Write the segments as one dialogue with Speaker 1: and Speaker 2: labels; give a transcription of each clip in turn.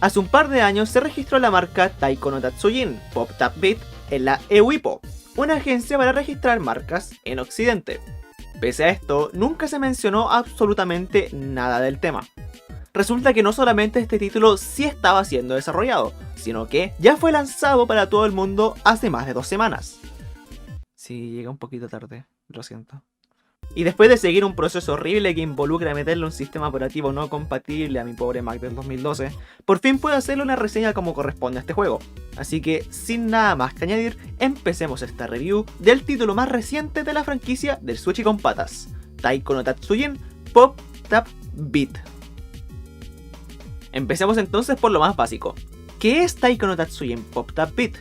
Speaker 1: Hace un par de años se registró la marca Taiko no Tatsujin Pop Tap Beat en la EUIPO, una agencia para registrar marcas en Occidente. Pese a esto, nunca se mencionó absolutamente nada del tema. Resulta que no solamente este título sí estaba siendo desarrollado, sino que ya fue lanzado para todo el mundo hace más de 2 semanas. Sí, llega un poquito tarde, lo siento. Y después de seguir un proceso horrible que involucra meterle un sistema operativo no compatible a mi pobre Mac del 2012, por fin puedo hacerle una reseña como corresponde a este juego. Así que, sin nada más que añadir, empecemos esta review del título más reciente de la franquicia del Sushi con patas, Taiko no Tatsujin Pop Tap Beat. Empecemos entonces por lo más básico. ¿Qué es Taiko no Tatsujin Pop Tap Beat?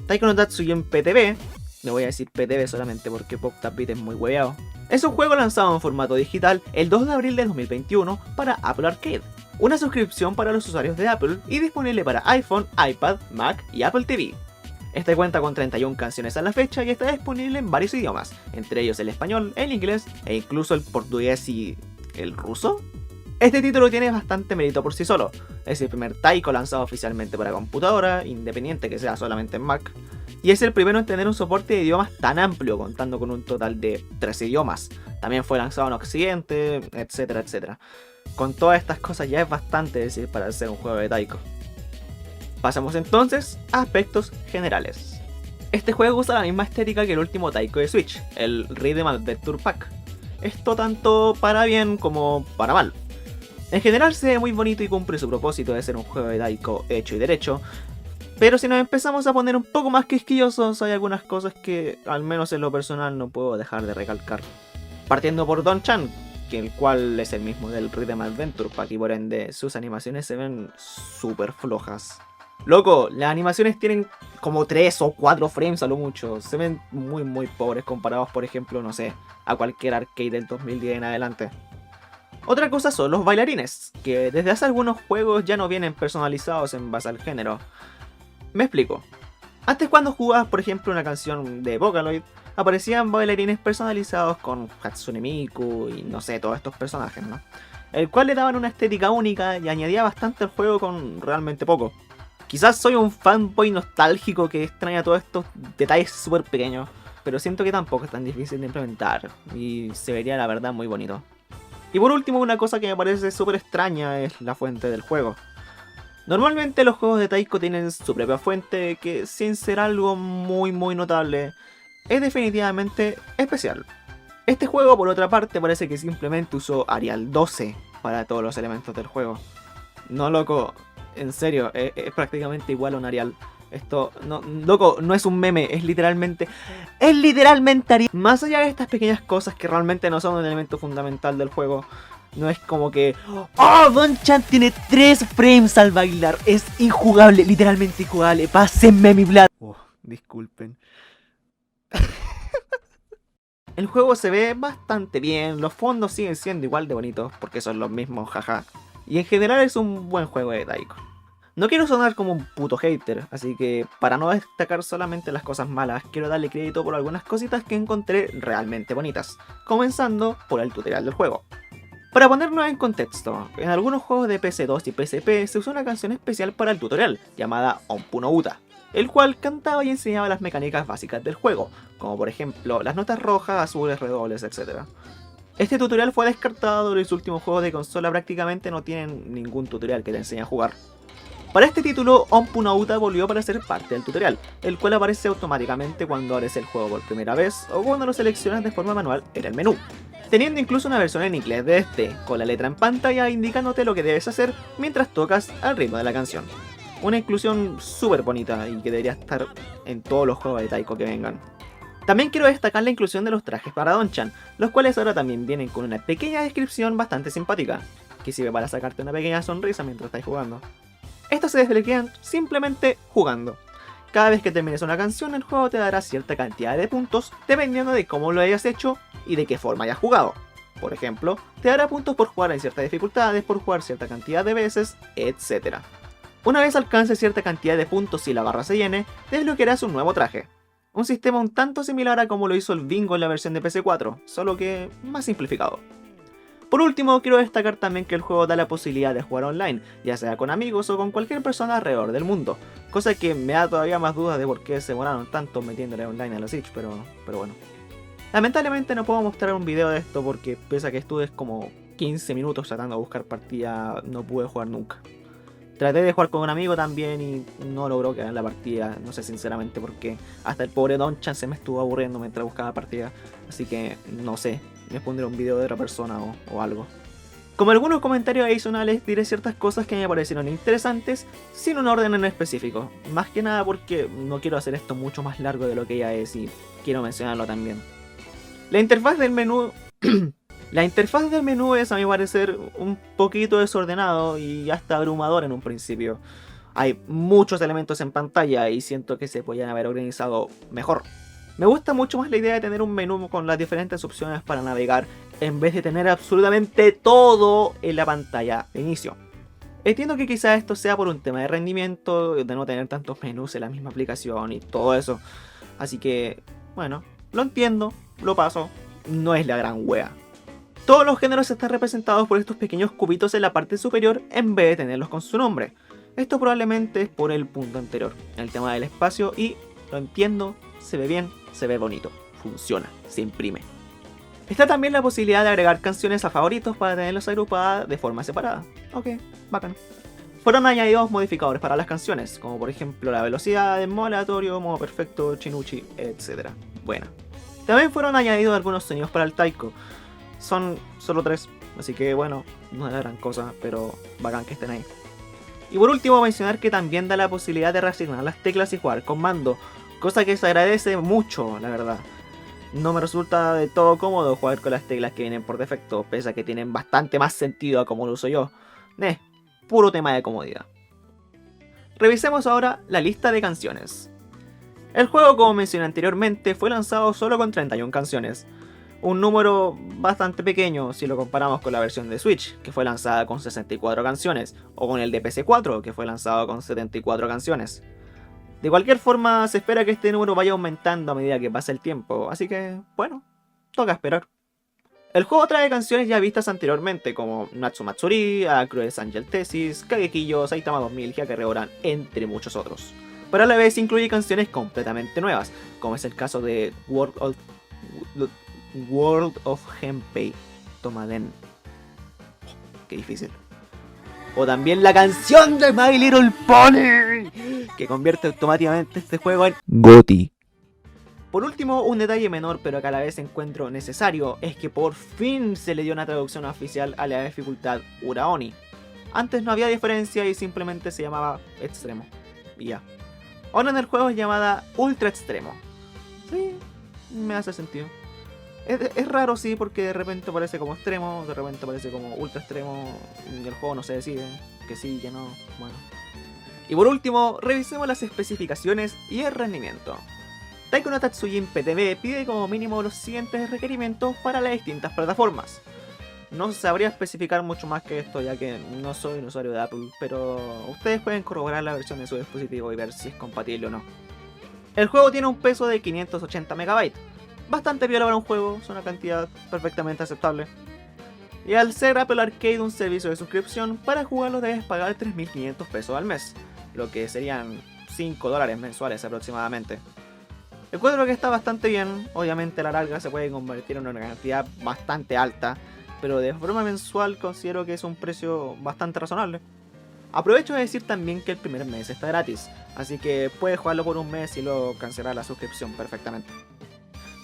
Speaker 1: Taiko no Tatsujin PTB, le voy a decir PTB solamente porque Pop Tap Beat es muy hueveado, es un juego lanzado en formato digital el 2 de abril de 2021 para Apple Arcade, una suscripción para los usuarios de Apple y disponible para iPhone, iPad, Mac y Apple TV. Este cuenta con 31 canciones a la fecha y está disponible en varios idiomas, entre ellos el español, el inglés e incluso el portugués y el ruso. Este título tiene bastante mérito por sí solo, es el primer Taiko lanzado oficialmente para computadora, independiente que sea solamente en Mac, y es el primero en tener un soporte de idiomas tan amplio, contando con un total de 13 idiomas. También fue lanzado en Occidente, etcétera, etcétera. Con todas estas cosas ya es bastante decir para hacer un juego de Taiko. Pasamos entonces a aspectos generales. Este juego usa la misma estética que el último Taiko de Switch, el Rhythm Adventure Pack. Esto tanto para bien como para mal. En general se ve muy bonito y cumple su propósito de ser un juego de Taiko hecho y derecho, pero si nos empezamos a poner un poco más quisquillosos hay algunas cosas que, al menos en lo personal, no puedo dejar de recalcar. Partiendo por Don-chan, que el cual es el mismo del Rhythm Adventure Pack y por ende sus animaciones se ven súper flojas. Loco, las animaciones tienen como 3 o 4 frames a lo mucho, se ven muy pobres comparados por ejemplo, no sé, a cualquier arcade del 2010 en adelante. Otra cosa son los bailarines, que desde hace algunos juegos ya no vienen personalizados en base al género. Me explico. Antes cuando jugabas por ejemplo una canción de Vocaloid, aparecían bailarines personalizados con Hatsune Miku y no sé, todos estos personajes, ¿no? El cual le daban una estética única y añadía bastante al juego con realmente poco. Quizás soy un fanboy nostálgico que extraña todos estos detalles súper pequeños, pero siento que tampoco es tan difícil de implementar y se vería la verdad muy bonito. Y por último, una cosa que me parece súper extraña es la fuente del juego. Normalmente los juegos de Taiko tienen su propia fuente que, sin ser algo muy notable, es definitivamente especial. Este juego por otra parte parece que simplemente usó Arial 12 para todos los elementos del juego. No loco, en serio, es prácticamente igual a un Arial. Esto, no, loco, no es un meme, es literalmente Arial. Más allá de estas pequeñas cosas que realmente no son un elemento fundamental del juego, no es como que ¡oh! Don-chan tiene 3 frames al bailar. Es injugable, literalmente injugable. Pásenme mi plata. Oh, disculpen. El juego se ve bastante bien. Los fondos siguen siendo igual de bonitos porque son los mismos, jaja. Y en general es un buen juego de Taiko. No quiero sonar como un puto hater, así que para no destacar solamente las cosas malas, quiero darle crédito por algunas cositas que encontré realmente bonitas. Comenzando por el tutorial del juego. Para ponernos en contexto, en algunos juegos de PS2 y PSP se usó una canción especial para el tutorial, llamada Onpu no Uta, el cual cantaba y enseñaba las mecánicas básicas del juego, como por ejemplo las notas rojas, azules, redobles, etc. Este tutorial fue descartado y los últimos juegos de consola prácticamente no tienen ningún tutorial que te enseñe a jugar. Para este título, Onpu no Uta volvió para ser parte del tutorial, el cual aparece automáticamente cuando abres el juego por primera vez o cuando lo seleccionas de forma manual en el menú, teniendo incluso una versión en inglés de este, con la letra en pantalla indicándote lo que debes hacer mientras tocas al ritmo de la canción. Una inclusión súper bonita y que debería estar en todos los juegos de Taiko que vengan. También quiero destacar la inclusión de los trajes para Don-chan, los cuales ahora también vienen con una pequeña descripción bastante simpática, que sirve para sacarte una pequeña sonrisa mientras estás jugando. Estos se desbloquean simplemente jugando. Cada vez que termines una canción, el juego te dará cierta cantidad de puntos dependiendo de cómo lo hayas hecho y de qué forma hayas jugado. Por ejemplo, te dará puntos por jugar en ciertas dificultades, por jugar cierta cantidad de veces, etc. Una vez alcances cierta cantidad de puntos y la barra se llene, desbloquearás un nuevo traje. Un sistema un tanto similar a como lo hizo el Bingo en la versión de PS4, solo que más simplificado. Por último, quiero destacar también que el juego da la posibilidad de jugar online, ya sea con amigos o con cualquier persona alrededor del mundo, cosa que me da todavía más dudas de por qué se demoraron tanto metiéndole online a los Siege, pero bueno. Lamentablemente no puedo mostrar un video de esto porque pese a que estuve como 15 minutos tratando de buscar partida, no pude jugar nunca. Traté de jugar con un amigo también y no logró quedar en la partida, no sé sinceramente por qué. Hasta el pobre Donchan se me estuvo aburriendo mientras buscaba partida, así que no sé, me pondré un video de otra persona o algo. Como algunos comentarios adicionales, diré ciertas cosas que me parecieron interesantes, sin un orden en específico. Más que nada porque no quiero hacer esto mucho más largo de lo que ya es y quiero mencionarlo también. La interfaz del menú... La interfaz del menú es, a mi parecer, un poquito desordenado y hasta abrumador en un principio. Hay muchos elementos en pantalla y siento que se podrían haber organizado mejor. Me gusta mucho más la idea de tener un menú con las diferentes opciones para navegar en vez de tener absolutamente todo en la pantalla de inicio. Entiendo que quizás esto sea por un tema de rendimiento, de no tener tantos menús en la misma aplicación y todo eso. Así que, bueno, lo entiendo, lo paso, no es la gran wea. Todos los géneros están representados por estos pequeños cubitos en la parte superior en vez de tenerlos con su nombre. Esto probablemente es por el punto anterior, el tema del espacio y, lo entiendo, se ve bien, se ve bonito, funciona, se imprime. Está también la posibilidad de agregar canciones a favoritos para tenerlas agrupadas de forma separada. Ok, bacán. Fueron añadidos modificadores para las canciones, como por ejemplo la velocidad, el modo aleatorio, modo perfecto, chinuchi, etc. Bueno. También fueron añadidos algunos sonidos para el taiko. Son solo 3, así que bueno, no es la gran cosa, pero bacán que estén ahí. Y por último mencionar que también da la posibilidad de reasignar las teclas y jugar con mando, cosa que se agradece mucho, la verdad. No me resulta de todo cómodo jugar con las teclas que vienen por defecto, pese a que tienen bastante más sentido a como lo uso yo. Puro tema de comodidad. Revisemos ahora la lista de canciones. El juego, como mencioné anteriormente, fue lanzado solo con 31 canciones. Un número bastante pequeño si lo comparamos con la versión de Switch, que fue lanzada con 64 canciones, o con el de PC4, que fue lanzado con 74 canciones. De cualquier forma, se espera que este número vaya aumentando a medida que pase el tiempo, así que, bueno, toca esperar. El juego trae canciones ya vistas anteriormente, como Natsu Matsuri, Acro's Angel Thesis, Kagekiyo, Saitama 2000, Hyakure, entre muchos otros. Pero a la vez incluye canciones completamente nuevas, como es el caso de World of Henpei Tomaden. Qué difícil. O también la canción de My Little Pony, que convierte automáticamente este juego en GOTY. Por último, un detalle menor pero que a la vez encuentro necesario es que por fin se le dio una traducción oficial a la dificultad Uraoni. Antes no había diferencia y simplemente se llamaba Extremo. Y ya. Ahora en el juego es llamada Ultra Extremo. Sí, me hace sentido. Es raro, sí, porque de repente parece como extremo, de repente parece como ultra extremo, y el juego no se decide, que sí, que no, bueno. Y por último, revisemos las especificaciones y el rendimiento. Taiko no Tatsujin PTB pide como mínimo los siguientes requerimientos para las distintas plataformas. No sabría especificar mucho más que esto, ya que no soy un usuario de Apple, pero ustedes pueden corroborar la versión de su dispositivo y ver si es compatible o no. El juego tiene un peso de 580 MB. Bastante piola para un juego, es una cantidad perfectamente aceptable. Y al ser Apple Arcade un servicio de suscripción, para jugarlo debes pagar 3.500 pesos al mes, lo que serían $5 mensuales aproximadamente. Encuentro que está bastante bien, obviamente a la larga se puede convertir en una cantidad bastante alta, pero de forma mensual considero que es un precio bastante razonable. Aprovecho de decir también que el primer mes está gratis, así que puedes jugarlo por un mes y luego cancelar la suscripción perfectamente.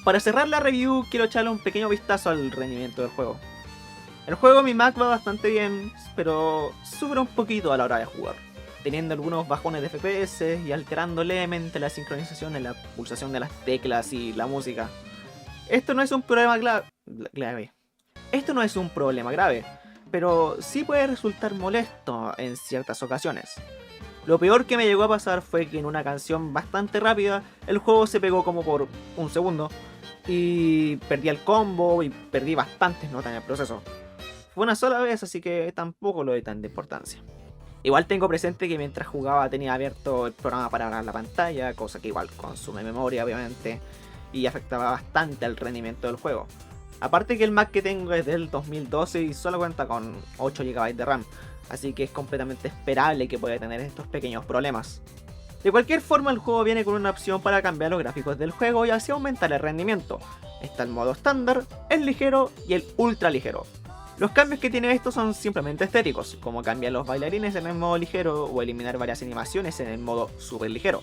Speaker 1: Para cerrar la review quiero echarle un pequeño vistazo al rendimiento del juego. El juego en mi Mac va bastante bien, pero sufre un poquito a la hora de jugar, teniendo algunos bajones de FPS y alterando levemente la sincronización en la pulsación de las teclas y la música. Esto no es un problema grave. Esto no es un problema grave, pero sí puede resultar molesto en ciertas ocasiones. Lo peor que me llegó a pasar fue que en una canción bastante rápida el juego se pegó como por un segundo y perdí el combo y perdí bastantes notas en el proceso. Fue una sola vez, así que tampoco lo doy tan de importancia. Igual tengo presente que mientras jugaba tenía abierto el programa para agarrar la pantalla, cosa que igual consume memoria obviamente y afectaba bastante al rendimiento del juego. Aparte que el Mac que tengo es del 2012 y solo cuenta con 8 GB de RAM, así que es completamente esperable que pueda tener estos pequeños problemas. De cualquier forma, el juego viene con una opción para cambiar los gráficos del juego y así aumentar el rendimiento. Está el modo estándar, el ligero y el ultra ligero. Los cambios que tiene esto son simplemente estéticos, como cambiar los bailarines en el modo ligero o eliminar varias animaciones en el modo super ligero.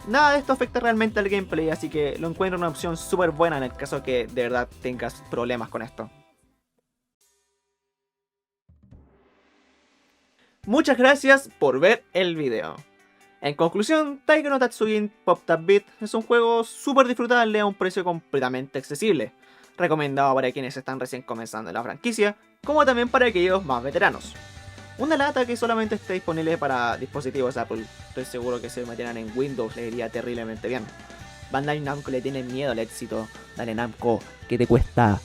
Speaker 1: Nada de esto afecta realmente al gameplay, así que lo encuentro una opción súper buena en el caso que de verdad tengas problemas con esto. Muchas gracias por ver el video. En conclusión, Taiko no Tatsujin Pop Tap Beat es un juego súper disfrutable a un precio completamente accesible, recomendado para quienes están recién comenzando en la franquicia, como también para aquellos más veteranos. Una lata que solamente esté disponible para dispositivos Apple, estoy seguro que si lo metieran en Windows le iría terriblemente bien. Bandai Namco le tiene miedo al éxito, dale Namco, ¿qué te cuesta?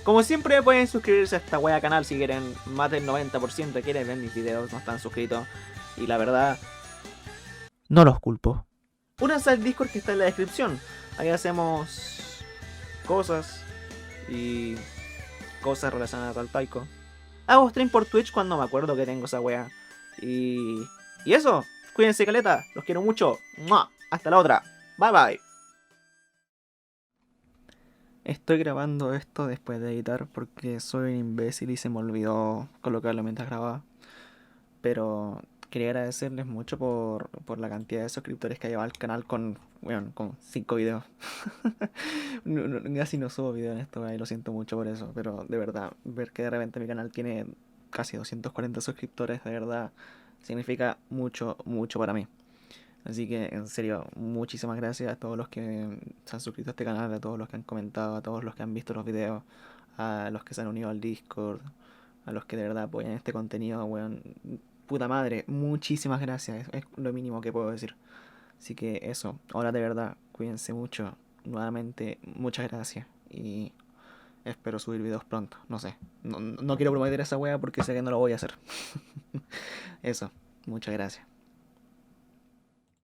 Speaker 1: Como siempre pueden suscribirse a esta wea canal si quieren, más del 90% quieren ver mis videos, no están suscritos, y la verdad, no los culpo. Únanse al Discord que está en la descripción. Ahí hacemos cosas y cosas relacionadas al Taiko. Hago stream por Twitch cuando me acuerdo que tengo esa wea. Y eso. Cuídense caleta. Los quiero mucho. ¡Mua! Hasta la otra. Bye bye. Estoy grabando esto después de editar porque soy un imbécil y se me olvidó colocarlo mientras grababa. Pero quería agradecerles mucho por la cantidad de suscriptores que ha llevado al canal con 5 videos. Casi no subo videos en esto, y lo siento mucho por eso, pero de verdad, ver que de repente mi canal tiene casi 240 suscriptores, de verdad, significa mucho, mucho para mí. Así que, en serio, muchísimas gracias a todos los que se han suscrito a este canal, a todos los que han comentado, a todos los que han visto los videos, a los que se han unido al Discord, a los que de verdad apoyan este contenido, weón. Puta madre, muchísimas gracias, es lo mínimo que puedo decir. Así que eso, ahora de verdad, cuídense mucho. Nuevamente, muchas gracias. Y espero subir videos pronto, no sé. No quiero prometer esa wea porque sé que no lo voy a hacer. Eso, muchas gracias.